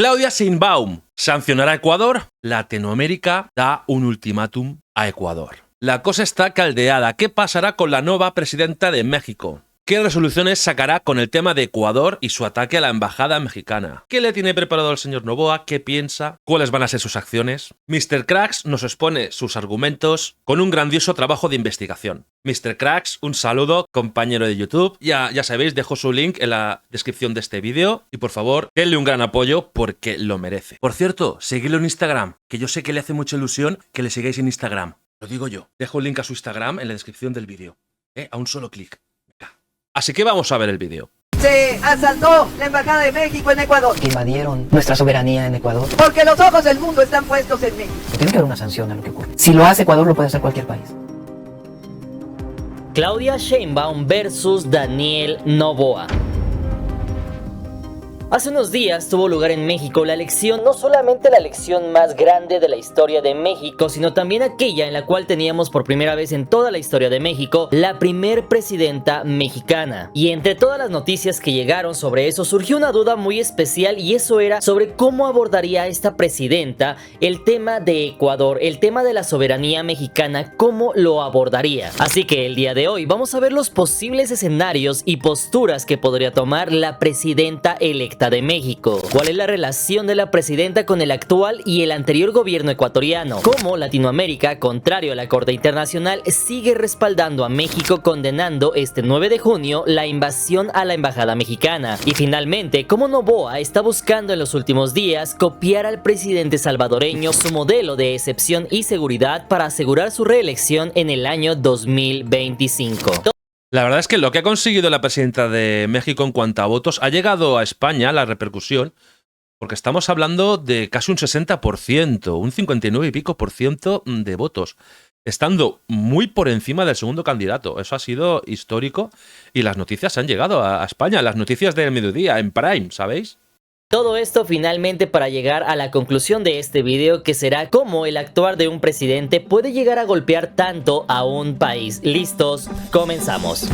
Claudia Sheinbaum sancionará a Ecuador. Latinoamérica da un ultimátum a Ecuador. La cosa está caldeada. ¿Qué pasará con la nueva presidenta de México? ¿Qué resoluciones sacará con el tema de Ecuador y su ataque a la embajada mexicana? ¿Qué le tiene preparado el señor Noboa? ¿Qué piensa? ¿Cuáles van a ser sus acciones? Mr. Cracks nos expone sus argumentos con un grandioso trabajo de investigación. Mr. Cracks, un saludo, compañero de YouTube. Ya sabéis, dejo su link en la descripción de este vídeo. Y por favor, denle un gran apoyo porque lo merece. Por cierto, seguidlo en Instagram, que yo sé que le hace mucha ilusión que le sigáis en Instagram. Lo digo yo. Dejo el link a su Instagram en la descripción del vídeo. A un solo clic. Así que vamos a ver el vídeo. Se asaltó la embajada de México en Ecuador. Invadieron nuestra soberanía en Ecuador. Porque los ojos del mundo están puestos en México. Tiene que haber una sanción a lo que ocurre. Si lo hace Ecuador, lo puede hacer cualquier país. Claudia Sheinbaum versus Daniel Noboa. Hace unos días tuvo lugar en México la elección, no solamente la elección más grande de la historia de México, sino también aquella en la cual teníamos por primera vez en toda la historia de México la primer presidenta mexicana. Y entre todas las noticias que llegaron sobre eso surgió una duda muy especial, y eso era sobre cómo abordaría esta presidenta el tema de Ecuador, el tema de la soberanía mexicana, cómo lo abordaría. Así que el día de hoy vamos a ver los posibles escenarios y posturas que podría tomar la presidenta electa de México. ¿Cuál es la relación de la presidenta con el actual y el anterior gobierno ecuatoriano? ¿Cómo Latinoamérica, contrario a la Corte Internacional, sigue respaldando a México condenando este 9 de junio la invasión a la embajada mexicana? Y finalmente, ¿cómo Noboa está buscando en los últimos días copiar al presidente salvadoreño su modelo de excepción y seguridad para asegurar su reelección en el año 2025? La verdad es que lo que ha conseguido la presidenta de México en cuanto a votos ha llegado a España, la repercusión, porque estamos hablando de casi un 60%, un 59 y pico por ciento de votos, estando muy por encima del segundo candidato. Eso ha sido histórico y las noticias han llegado a España, las noticias del mediodía, en Prime, ¿sabéis? Todo esto finalmente para llegar a la conclusión de este video, que será cómo el actuar de un presidente puede llegar a golpear tanto a un país. ¿Listos? Comenzamos.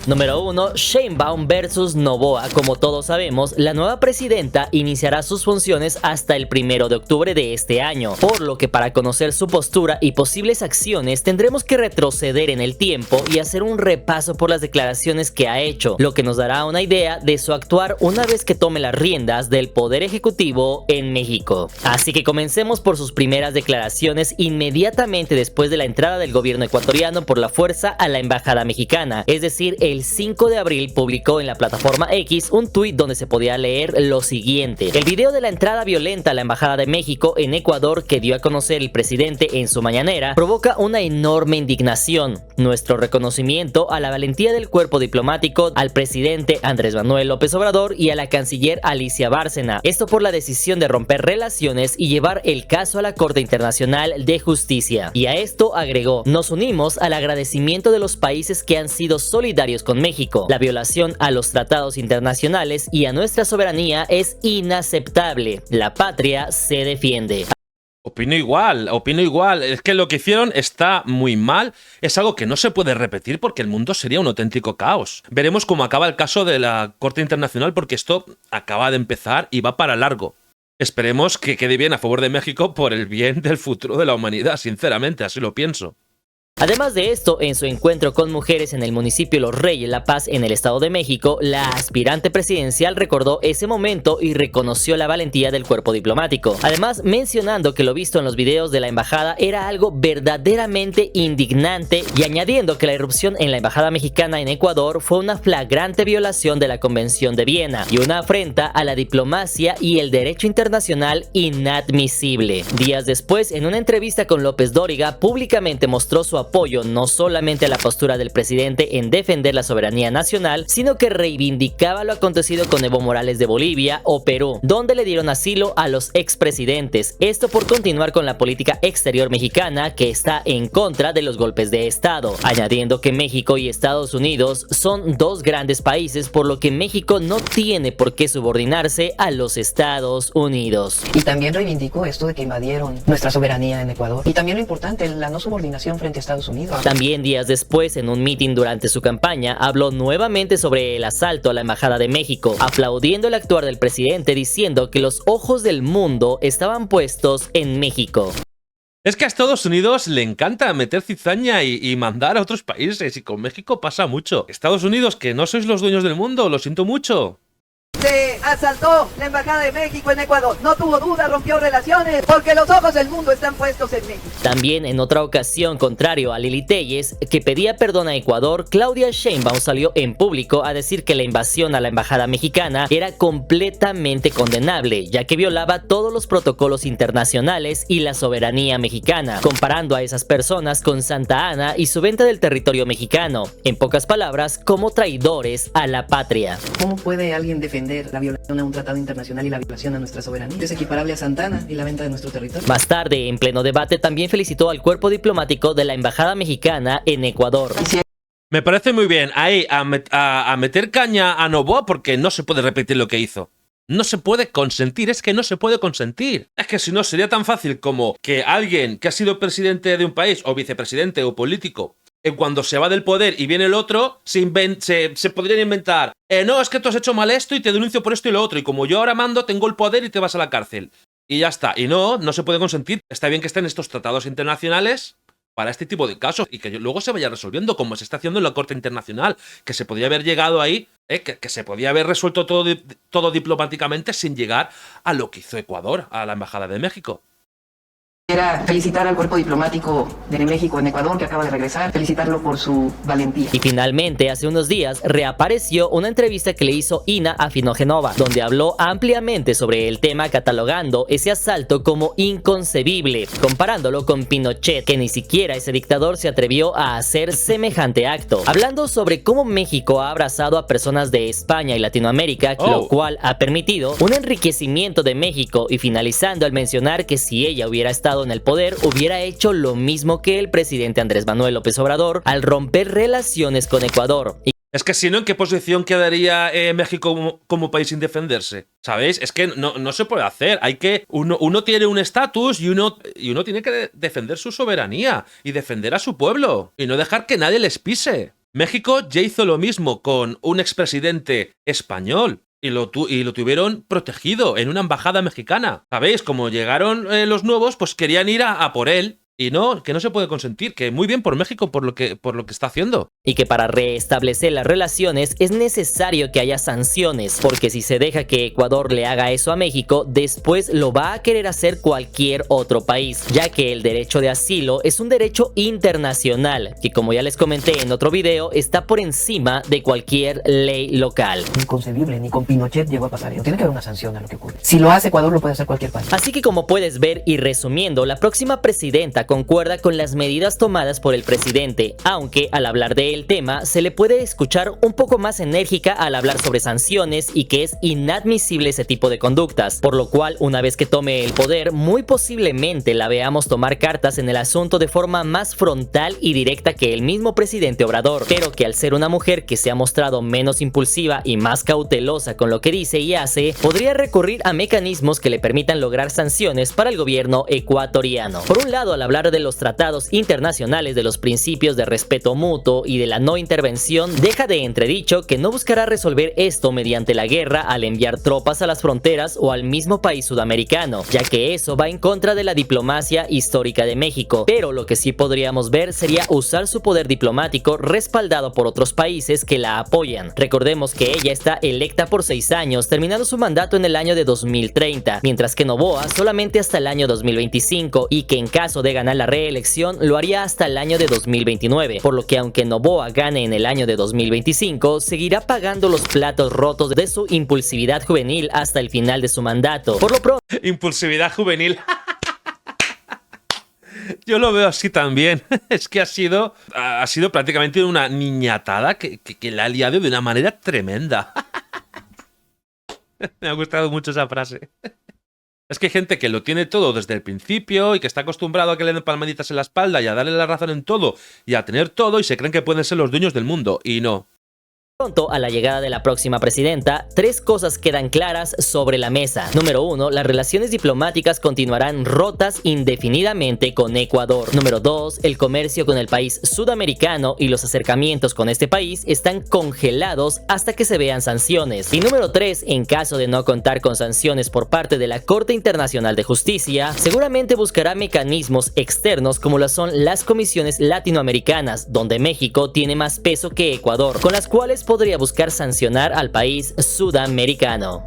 Número 1. Sheinbaum versus Noboa. Como todos sabemos, la nueva presidenta iniciará sus funciones hasta el 1 de octubre de este año, por lo que para conocer su postura y posibles acciones tendremos que retroceder en el tiempo y hacer un repaso por las declaraciones que ha hecho, lo que nos dará una idea de su actuar una vez que tome las riendas del poder ejecutivo en México. Así que comencemos por sus primeras declaraciones inmediatamente después de la entrada del gobierno ecuatoriano por la fuerza a la embajada mexicana, es decir, el 5 de abril publicó en la plataforma X un tuit donde se podía leer lo siguiente: el video de la entrada violenta a la embajada de México en Ecuador que dio a conocer el presidente en su mañanera provoca una enorme indignación. Nuestro reconocimiento a la valentía del cuerpo diplomático, al presidente Andrés Manuel López Obrador y a la canciller Alicia Bárcena. Esto por la decisión de romper relaciones y llevar el caso a la Corte Internacional de Justicia. Y a esto agregó: nos unimos al agradecimiento de los países que han sido solidarios con México. La violación a los tratados internacionales y a nuestra soberanía es inaceptable. La patria se defiende. Opino igual. Es que lo que hicieron está muy mal. Es algo que no se puede repetir porque el mundo sería un auténtico caos. Veremos cómo acaba el caso de la Corte Internacional porque esto acaba de empezar y va para largo. Esperemos que quede bien a favor de México por el bien del futuro de la humanidad, sinceramente, así lo pienso. Además de esto, en su encuentro con mujeres en el municipio Los Reyes La Paz en el Estado de México, la aspirante presidencial recordó ese momento y reconoció la valentía del cuerpo diplomático. Además, mencionando que lo visto en los videos de la embajada era algo verdaderamente indignante y añadiendo que la irrupción en la embajada mexicana en Ecuador fue una flagrante violación de la Convención de Viena y una afrenta a la diplomacia y el derecho internacional inadmisible. Días después, en una entrevista con López Dóriga, públicamente mostró su apoyo no solamente a la postura del presidente en defender la soberanía nacional, sino que reivindicaba lo acontecido con Evo Morales de Bolivia o Perú, donde le dieron asilo a los expresidentes. Esto por continuar con la política exterior mexicana que está en contra de los golpes de Estado, añadiendo que México y Estados Unidos son dos grandes países, por lo que México no tiene por qué subordinarse a los Estados Unidos. Y también reivindicó esto de que invadieron nuestra soberanía en Ecuador. Y también lo importante, la no subordinación frente a Estados Estados Unidos. También días después, en un meeting durante su campaña, habló nuevamente sobre el asalto a la Embajada de México, aplaudiendo el actuar del presidente, diciendo que los ojos del mundo estaban puestos en México. Es que a Estados Unidos le encanta meter cizaña y mandar a otros países, y con México pasa mucho. Estados Unidos, que no sois los dueños del mundo, lo siento mucho. Se asaltó la embajada de México en Ecuador. No tuvo duda, rompió relaciones, porque los ojos del mundo están puestos en México. También en otra ocasión, contrario a Lili Telles, que pedía perdón a Ecuador, Claudia Sheinbaum salió en público a decir que la invasión a la embajada mexicana era completamente condenable, ya que violaba todos los protocolos internacionales y la soberanía mexicana, comparando a esas personas con Santa Anna y su venta del territorio mexicano, en pocas palabras, como traidores a la patria. ¿Cómo puede alguien defender la violación a un tratado internacional y la violación a nuestra soberanía? Es equiparable a Santana y la venta de nuestro territorio. Más tarde, en pleno debate, también felicitó al cuerpo diplomático de la embajada mexicana en Ecuador. Me parece muy bien ahí a meter caña a Noboa, porque no se puede repetir lo que hizo. No se puede consentir, es que no se puede consentir. Es que si no, sería tan fácil como que alguien que ha sido presidente de un país, o vicepresidente o político, cuando se va del poder y viene el otro, se podrían inventar: no, es que tú has hecho mal esto y te denuncio por esto y lo otro, y como yo ahora mando, tengo el poder y te vas a la cárcel. Y ya está. Y no se puede consentir. Está bien que estén estos tratados internacionales para este tipo de casos y que luego se vaya resolviendo, como se está haciendo en la Corte Internacional, que se podría haber llegado ahí, que se podía haber resuelto todo diplomáticamente sin llegar a lo que hizo Ecuador, a la Embajada de México. Quisiera felicitar al cuerpo diplomático de México en Ecuador, que acaba de regresar, felicitarlo por su valentía. Y finalmente, hace unos días, reapareció una entrevista que le hizo Ina Afinogenova, donde habló ampliamente sobre el tema, catalogando ese asalto como inconcebible, comparándolo con Pinochet, que ni siquiera ese dictador se atrevió a hacer semejante acto. Hablando sobre cómo México ha abrazado a personas de España y Latinoamérica, lo cual ha permitido un enriquecimiento de México, y finalizando al mencionar que si ella hubiera estado en el poder, hubiera hecho lo mismo que el presidente Andrés Manuel López Obrador al romper relaciones con Ecuador. Es que si no, ¿en qué posición quedaría México como país sin defenderse? ¿Sabéis? Es que no se puede hacer. Hay que uno tiene un estatus y uno tiene que defender su soberanía y defender a su pueblo y no dejar que nadie les pise. México ya hizo lo mismo con un expresidente español. Y lo tuvieron protegido en una embajada mexicana. ¿Sabéis? Como llegaron los nuevos, pues querían ir a por él. Y no, que no se puede consentir. Que muy bien por México por lo que está haciendo. Y que para restablecer las relaciones es necesario que haya sanciones. Porque si se deja que Ecuador le haga eso a México, después lo va a querer hacer cualquier otro país. Ya que el derecho de asilo es un derecho internacional. Que, como ya les comenté en otro video, está por encima de cualquier ley local. Inconcebible, ni con Pinochet llegó a pasar eso. Tiene que haber una sanción a lo que ocurre. Si lo hace Ecuador, lo puede hacer cualquier país. Así que, como puedes ver, y resumiendo, la próxima presidenta concuerda con las medidas tomadas por el presidente, aunque al hablar del tema se le puede escuchar un poco más enérgica al hablar sobre sanciones y que es inadmisible ese tipo de conductas, por lo cual una vez que tome el poder muy posiblemente la veamos tomar cartas en el asunto de forma más frontal y directa que el mismo presidente Obrador, pero que al ser una mujer que se ha mostrado menos impulsiva y más cautelosa con lo que dice y hace, podría recurrir a mecanismos que le permitan lograr sanciones para el gobierno ecuatoriano. Por un lado, al hablar de los tratados internacionales, de los principios de respeto mutuo y de la no intervención, deja de entredicho que no buscará resolver esto mediante la guerra al enviar tropas a las fronteras o al mismo país sudamericano, ya que eso va en contra de la diplomacia histórica de México, pero lo que sí podríamos ver sería usar su poder diplomático respaldado por otros países que la apoyan. Recordemos que ella está electa por 6 años, terminando su mandato en el año de 2030, mientras que Noboa solamente hasta el año 2025, y que en caso de ganar la reelección lo haría hasta el año de 2029, por lo que aunque Noboa gane en el año de 2025, seguirá pagando los platos rotos de su impulsividad juvenil hasta el final de su mandato. Por lo pronto, impulsividad juvenil. Yo lo veo así también. Es que ha sido prácticamente una niñatada que la ha liado de una manera tremenda. Me ha gustado mucho esa frase. Es que hay gente que lo tiene todo desde el principio y que está acostumbrado a que le den palmaditas en la espalda y a darle la razón en todo y a tener todo y se creen que pueden ser los dueños del mundo. Y no. Pronto a la llegada de la próxima presidenta, tres cosas quedan claras sobre la mesa. Número 1, las relaciones diplomáticas continuarán rotas indefinidamente con Ecuador. Número 2, el comercio con el país sudamericano y los acercamientos con este país están congelados hasta que se vean sanciones. Y número 3, en caso de no contar con sanciones por parte de la Corte Internacional de Justicia, seguramente buscará mecanismos externos como lo son las comisiones latinoamericanas, donde México tiene más peso que Ecuador, con las cuales podría buscar sancionar al país sudamericano.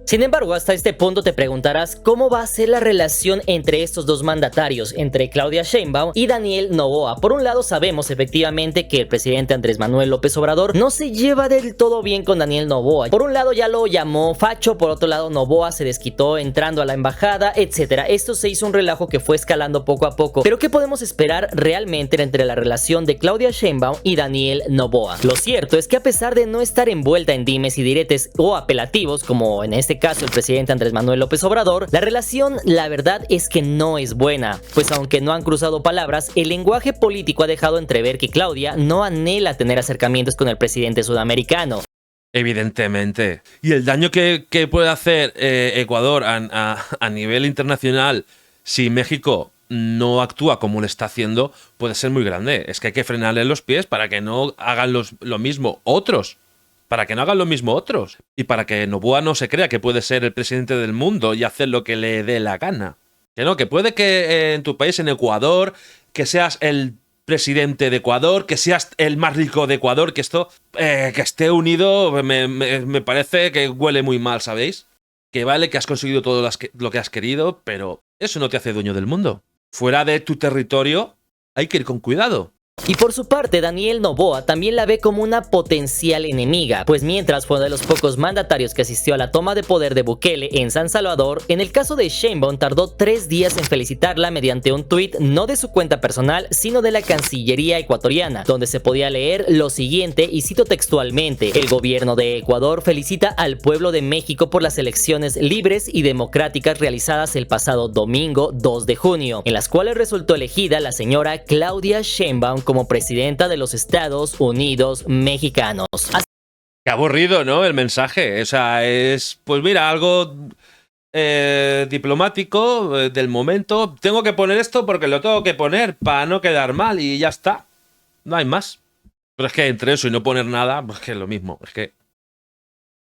Sin embargo, hasta este punto te preguntarás cómo va a ser la relación entre estos dos mandatarios, entre Claudia Sheinbaum y Daniel Noboa. Por un lado, sabemos efectivamente que el presidente Andrés Manuel López Obrador no se lleva del todo bien con Daniel Noboa. Por un lado ya lo llamó facho, por otro lado Noboa se desquitó entrando a la embajada, etc. Esto se hizo un relajo que fue escalando poco a poco. Pero ¿qué podemos esperar realmente entre la relación de Claudia Sheinbaum y Daniel Noboa? Lo cierto es que a pesar de no estar envuelta en dimes y diretes o apelativos, como en este caso el presidente Andrés Manuel López Obrador, la relación, la verdad es que no es buena, pues aunque no han cruzado palabras, el lenguaje político ha dejado entrever que Claudia no anhela tener acercamientos con el presidente sudamericano. Evidentemente. Y el daño que puede hacer Ecuador a nivel internacional si México no actúa como lo está haciendo puede ser muy grande. Es que hay que frenarle los pies para que no hagan lo mismo otros. Para que no hagan lo mismo otros. Y para que Noboa no se crea que puede ser el presidente del mundo y hacer lo que le dé la gana. Que no, que puede que en tu país, en Ecuador, que seas el presidente de Ecuador, que seas el más rico de Ecuador, que esto, que esté unido, me parece que huele muy mal, ¿sabéis? Que vale que has conseguido todo lo que has querido, pero eso no te hace dueño del mundo. Fuera de tu territorio hay que ir con cuidado. Y por su parte, Daniel Noboa también la ve como una potencial enemiga, pues mientras fue uno de los pocos mandatarios que asistió a la toma de poder de Bukele en San Salvador, en el caso de Sheinbaum tardó 3 días en felicitarla mediante un tuit no de su cuenta personal, sino de la Cancillería ecuatoriana, donde se podía leer lo siguiente, y cito textualmente: el gobierno de Ecuador felicita al pueblo de México por las elecciones libres y democráticas realizadas el pasado domingo 2 de junio, en las cuales resultó elegida la señora Claudia Sheinbaum como presidenta de los Estados Unidos mexicanos. Qué aburrido, ¿no? El mensaje. O sea, es, pues mira, algo diplomático del momento. Tengo que poner esto porque lo tengo que poner para no quedar mal y ya está. No hay más. Pero es que entre eso y no poner nada, pues que es lo mismo. Es que...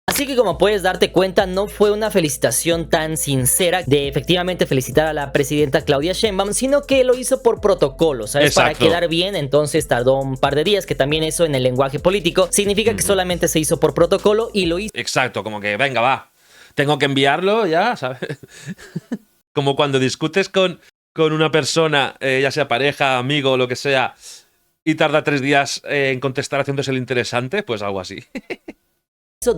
Así que como puedes darte cuenta, no fue una felicitación tan sincera de efectivamente felicitar a la presidenta Claudia Sheinbaum, sino que lo hizo por protocolo, ¿sabes? Exacto. Para quedar bien, entonces tardó un par de días, que también eso en el lenguaje político significa que solamente se hizo por protocolo y lo hizo. Exacto, como que venga, va. Tengo que enviarlo ya, ¿sabes? Como cuando discutes con una persona, ya sea pareja, amigo o lo que sea, y tarda 3 días en contestar haciéndose el interesante, pues algo así.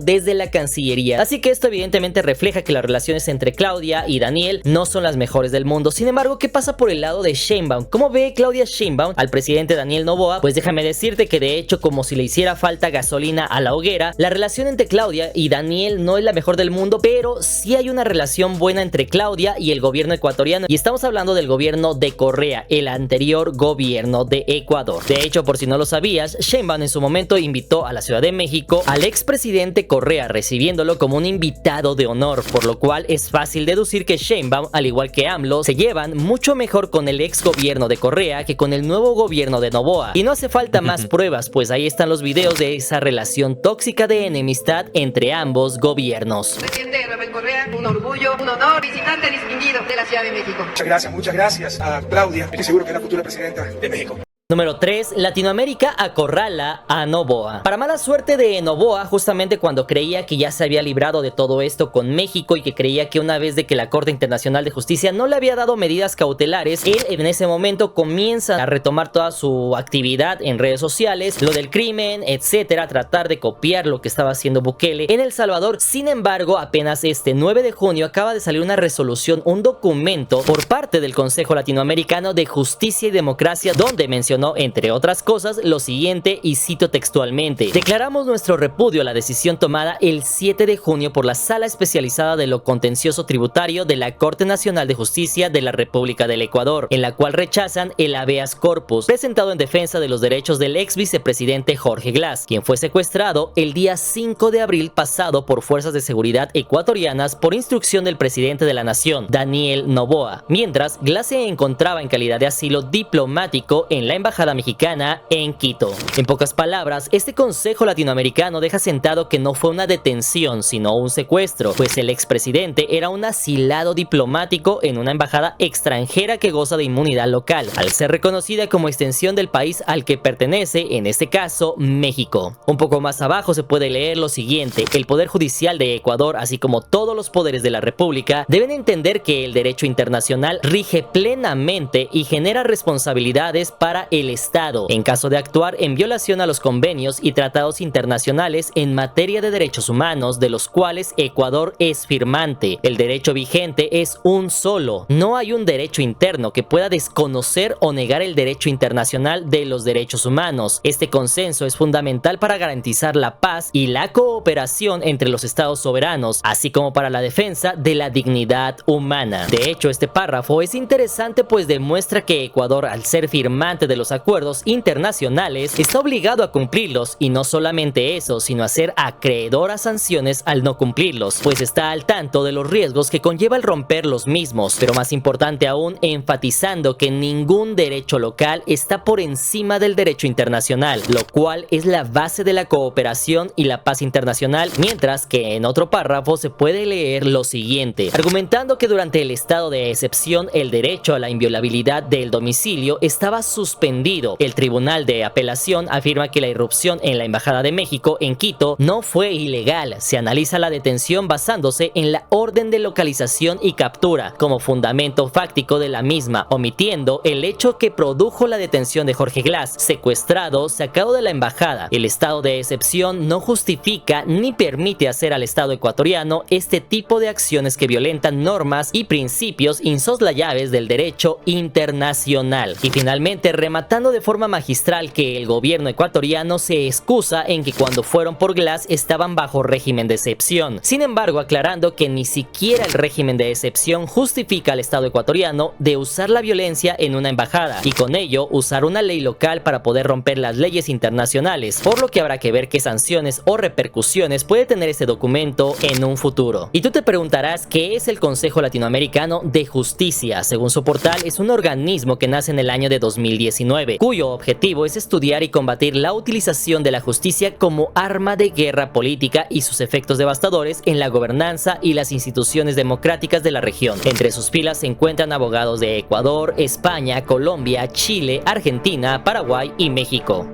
Desde la Cancillería. Así que esto evidentemente refleja que las relaciones entre Claudia y Daniel no son las mejores del mundo. Sin embargo, ¿qué pasa por el lado de Sheinbaum? ¿Cómo ve Claudia Sheinbaum al presidente Daniel Noboa? Pues déjame decirte que de hecho, como si le hiciera falta gasolina a la hoguera, la relación entre Claudia y Daniel no es la mejor del mundo, pero sí hay una relación buena entre Claudia y el gobierno ecuatoriano. Y estamos hablando del gobierno de Correa, el anterior gobierno de Ecuador. De hecho, por si no lo sabías, Sheinbaum en su momento invitó a la Ciudad de México al expresidente Correa, recibiéndolo como un invitado de honor, por lo cual es fácil deducir que Sheinbaum, al igual que AMLO, se llevan mucho mejor con el ex gobierno de Correa que con el nuevo gobierno de Noboa. Y no hace falta más pruebas, pues ahí están los videos de esa relación tóxica de enemistad entre ambos gobiernos. Presidente Rafael Correa, un orgullo, un honor, visitante distinguido de la Ciudad de México. Muchas gracias a Claudia. Estoy seguro que es la futura presidenta de México. Número 3. Latinoamérica acorrala a Noboa. Para mala suerte de Noboa, justamente cuando creía que ya se había librado de todo esto con México y que creía que una vez de que la Corte Internacional de Justicia no le había dado medidas cautelares, él en ese momento comienza a retomar toda su actividad en redes sociales, lo del crimen, etcétera, tratar de copiar lo que estaba haciendo Bukele en El Salvador. Sin embargo, apenas este 9 de junio acaba de salir una resolución, un documento por parte del Consejo Latinoamericano de Justicia y Democracia, donde menciona mencionó, entre otras cosas, lo siguiente, y cito textualmente: declaramos nuestro repudio a la decisión tomada el 7 de junio por la Sala Especializada de lo Contencioso Tributario de la Corte Nacional de Justicia de la República del Ecuador, en la cual rechazan el habeas corpus presentado en defensa de los derechos del ex vicepresidente Jorge Glass, quien fue secuestrado el día 5 de abril pasado por fuerzas de seguridad ecuatorianas por instrucción del presidente de la nación, Daniel Noboa, mientras Glass se encontraba en calidad de asilo diplomático en la embajada mexicana en Quito. En pocas palabras, este Consejo Latinoamericano deja sentado que no fue una detención, sino un secuestro, pues el expresidente era un asilado diplomático en una embajada extranjera que goza de inmunidad local, al ser reconocida como extensión del país al que pertenece, en este caso, México. Un poco más abajo se puede leer lo siguiente: el Poder Judicial de Ecuador, así como todos los poderes de la República, deben entender que el derecho internacional rige plenamente y genera responsabilidades para el Estado en caso de actuar en violación a los convenios y tratados internacionales en materia de derechos humanos, de los cuales Ecuador es firmante. El derecho vigente es un solo. No hay un derecho interno que pueda desconocer o negar el derecho internacional de los derechos humanos. Este consenso es fundamental para garantizar la paz y la cooperación entre los estados soberanos, así como para la defensa de la dignidad humana. De hecho, este párrafo es interesante, pues demuestra que Ecuador, al ser firmante de los acuerdos internacionales, está obligado a cumplirlos, y no solamente eso, sino a ser acreedor a sanciones al no cumplirlos, pues está al tanto de los riesgos que conlleva el romper los mismos, pero más importante aún, enfatizando que ningún derecho local está por encima del derecho internacional, lo cual es la base de la cooperación y la paz internacional, mientras que en otro párrafo se puede leer lo siguiente, argumentando que durante el estado de excepción el derecho a la inviolabilidad del domicilio estaba suspendido. El Tribunal de Apelación afirma que la irrupción en la Embajada de México en Quito no fue ilegal. Se analiza la detención basándose en la orden de localización y captura como fundamento fáctico de la misma, omitiendo el hecho que produjo la detención de Jorge Glass, secuestrado, sacado de la embajada. El estado de excepción no justifica ni permite hacer al Estado ecuatoriano este tipo de acciones que violentan normas y principios insoslayables del derecho internacional. Y finalmente, rematando de forma magistral que el gobierno ecuatoriano se excusa en que cuando fueron por Glass estaban bajo régimen de excepción. Sin embargo, aclarando que ni siquiera el régimen de excepción justifica al Estado ecuatoriano de usar la violencia en una embajada y con ello usar una ley local para poder romper las leyes internacionales, por lo que habrá que ver qué sanciones o repercusiones puede tener este documento en un futuro. Y tú te preguntarás qué es el Consejo Latinoamericano de Justicia. Según su portal, es un organismo que nace en el año de 2019, cuyo objetivo es estudiar y combatir la utilización de la justicia como arma de guerra política y sus efectos devastadores en la gobernanza y las instituciones democráticas de la región. Entre sus filas se encuentran abogados de Ecuador, España, Colombia, Chile, Argentina, Paraguay y México.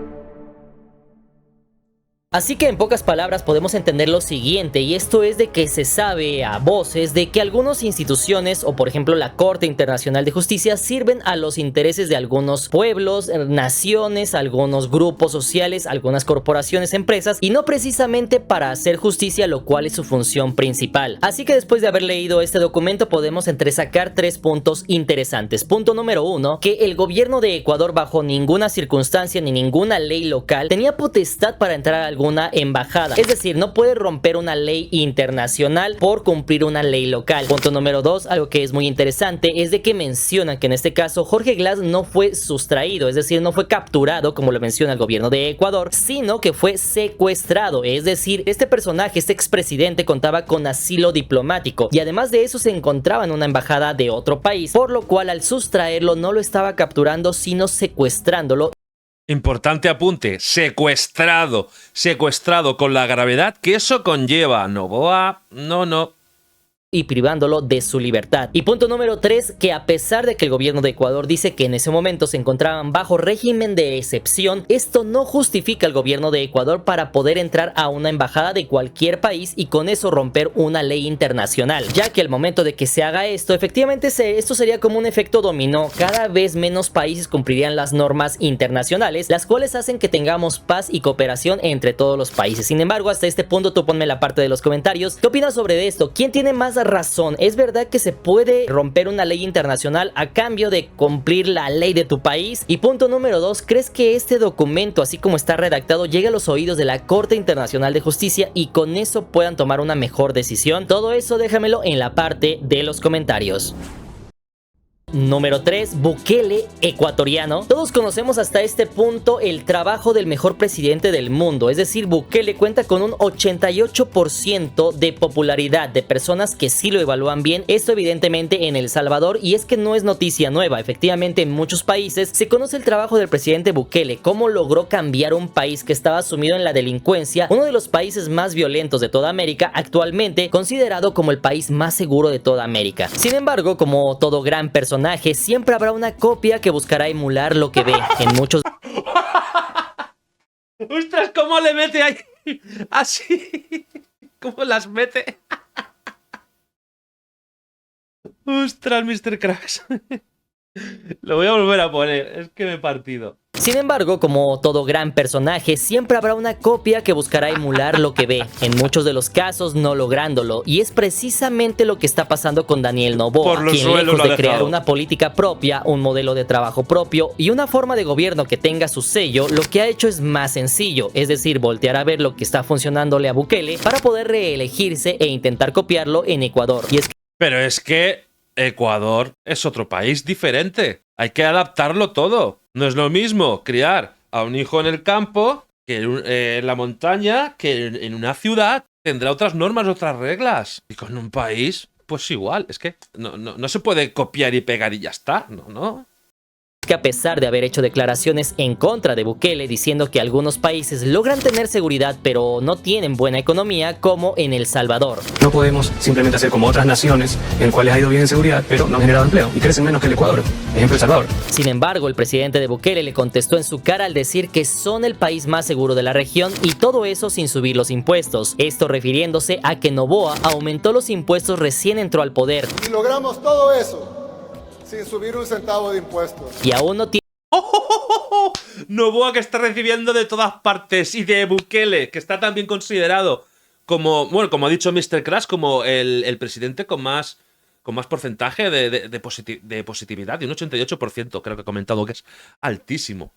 Así que en pocas palabras podemos entender lo siguiente, y esto es de que se sabe a voces de que algunas instituciones, o por ejemplo la Corte Internacional de Justicia, sirven a los intereses de algunos pueblos, naciones, algunos grupos sociales, algunas corporaciones, empresas, y no precisamente para hacer justicia, lo cual es su función principal. Así que después de haber leído este documento podemos entresacar 3 puntos interesantes. Punto número 1, que el gobierno de Ecuador bajo ninguna circunstancia ni ninguna ley local tenía potestad para entrar a alguna embajada, es decir, no puede romper una ley internacional por cumplir una ley local. Punto número 2, algo que es muy interesante, es de que mencionan que en este caso Jorge Glass no fue sustraído, es decir, no fue capturado como lo menciona el gobierno de Ecuador, sino que fue secuestrado, es decir, este personaje, este expresidente, contaba con asilo diplomático y además de eso se encontraba en una embajada de otro país, por lo cual al sustraerlo no lo estaba capturando sino secuestrándolo. Importante apunte, secuestrado con la gravedad que eso conlleva. Noboa, no. Y privándolo de su libertad. Y punto número 3, que a pesar de que el gobierno de Ecuador dice que en ese momento se encontraban bajo régimen de excepción, esto no justifica al gobierno de Ecuador para poder entrar a una embajada de cualquier país y con eso romper una ley internacional, ya que al momento de que se haga esto, efectivamente esto sería como un efecto dominó. Cada vez menos países cumplirían las normas internacionales, las cuales hacen que tengamos paz y cooperación entre todos los países. Sin embargo, hasta este punto tú ponme la parte de los comentarios. ¿Qué opinas sobre esto? ¿Quién tiene más razón. Es verdad que se puede romper una ley internacional a cambio de cumplir la ley de tu país. Y punto número 2, ¿crees que este documento, así como está redactado, llegue a los oídos de la Corte Internacional de Justicia y con eso puedan tomar una mejor decisión? Todo eso déjamelo en la parte de los comentarios. Número 3, Bukele, ecuatoriano. Todos conocemos hasta este punto el trabajo del mejor presidente del mundo, es decir, Bukele cuenta con un 88% de popularidad de personas que sí lo evalúan bien. Esto evidentemente en El Salvador, y es que no es noticia nueva. Efectivamente, en muchos países se conoce el trabajo del presidente Bukele, cómo logró cambiar un país que estaba sumido en la delincuencia, uno de los países más violentos de toda América, actualmente considerado como el país más seguro de toda América. Sin embargo, como todo gran personaje, siempre habrá una copia que buscará emular lo que ve en muchos... ¡Ostras! ¿Cómo le mete ahí? Así. ¿Cómo las mete? ¡Ostras, Mr. Cracks! Lo voy a volver a poner. Es que me he partido. Sin embargo, como todo gran personaje, siempre habrá una copia que buscará emular lo que ve, en muchos de los casos no lográndolo, y es precisamente lo que está pasando con Daniel Noboa, quien lejos de crear una política propia, un modelo de trabajo propio y una forma de gobierno que tenga su sello, lo que ha hecho es más sencillo, es decir, voltear a ver lo que está funcionándole a Bukele para poder reelegirse e intentar copiarlo en Ecuador. Pero es que Ecuador es otro país diferente. Hay que adaptarlo todo. No es lo mismo criar a un hijo en el campo que en la montaña, que en una ciudad. Tendrá otras normas, otras reglas. Y con un país, pues igual. Es que no se puede copiar y pegar y ya está. No. Que a pesar de haber hecho declaraciones en contra de Bukele diciendo que algunos países logran tener seguridad pero no tienen buena economía, como en El Salvador. No podemos simplemente hacer como otras naciones en cuales ha ido bien en seguridad, pero no han generado empleo y crecen menos que el Ecuador. Ejemplo, El Salvador. Sin embargo, el presidente de Bukele le contestó en su cara al decir que son el país más seguro de la región, y todo eso sin subir los impuestos. Esto refiriéndose a que Noboa aumentó los impuestos recién entró al poder. Y logramos todo eso sin subir un centavo de impuestos. Y aún no tiene... Noboa, que está recibiendo de todas partes, y de Bukele, que está también considerado como, bueno, como ha dicho Mr. Crash, como el presidente con más porcentaje de positividad, de un 88%, creo que ha comentado, que es altísimo.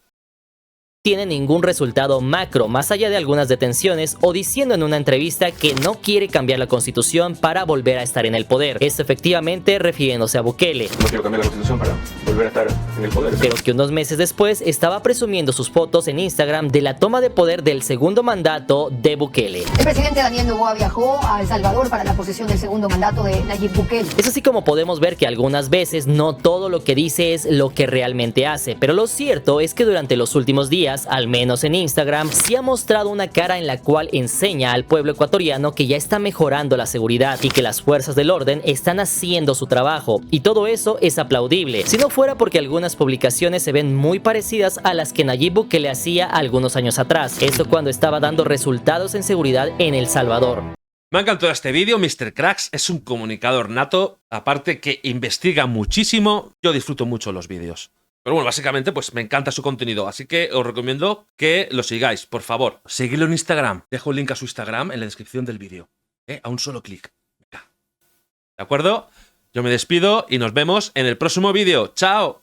Tiene ningún resultado macro, más allá de algunas detenciones, o diciendo en una entrevista que no quiere cambiar la constitución para volver a estar en el poder. Esto efectivamente refiriéndose a Bukele. No quiero cambiar la constitución para volver a estar en el poder. Pero que unos meses después estaba presumiendo sus fotos en Instagram de la toma de poder del segundo mandato de Bukele. El presidente Daniel Noboa viajó a El Salvador para la posesión del segundo mandato de Nayib Bukele. Es así como podemos ver que algunas veces no todo lo que dice es lo que realmente hace, pero lo cierto es que durante los últimos días, al menos en Instagram, sí ha mostrado una cara en la cual enseña al pueblo ecuatoriano que ya está mejorando la seguridad y que las fuerzas del orden están haciendo su trabajo, y todo eso es aplaudible, si no fuera porque algunas publicaciones se ven muy parecidas a las que Nayib Bukele hacía algunos años atrás, esto cuando estaba dando resultados en seguridad en El Salvador. Me ha encantado este vídeo. Mr. Cracks es un comunicador nato, aparte que investiga muchísimo. Yo disfruto mucho los vídeos. Pero bueno, básicamente pues me encanta su contenido, así que os recomiendo que lo sigáis, por favor. Seguidlo en Instagram. Dejo el link a su Instagram en la descripción del vídeo. A un solo clic. ¿De acuerdo? Yo me despido y nos vemos en el próximo vídeo. ¡Chao!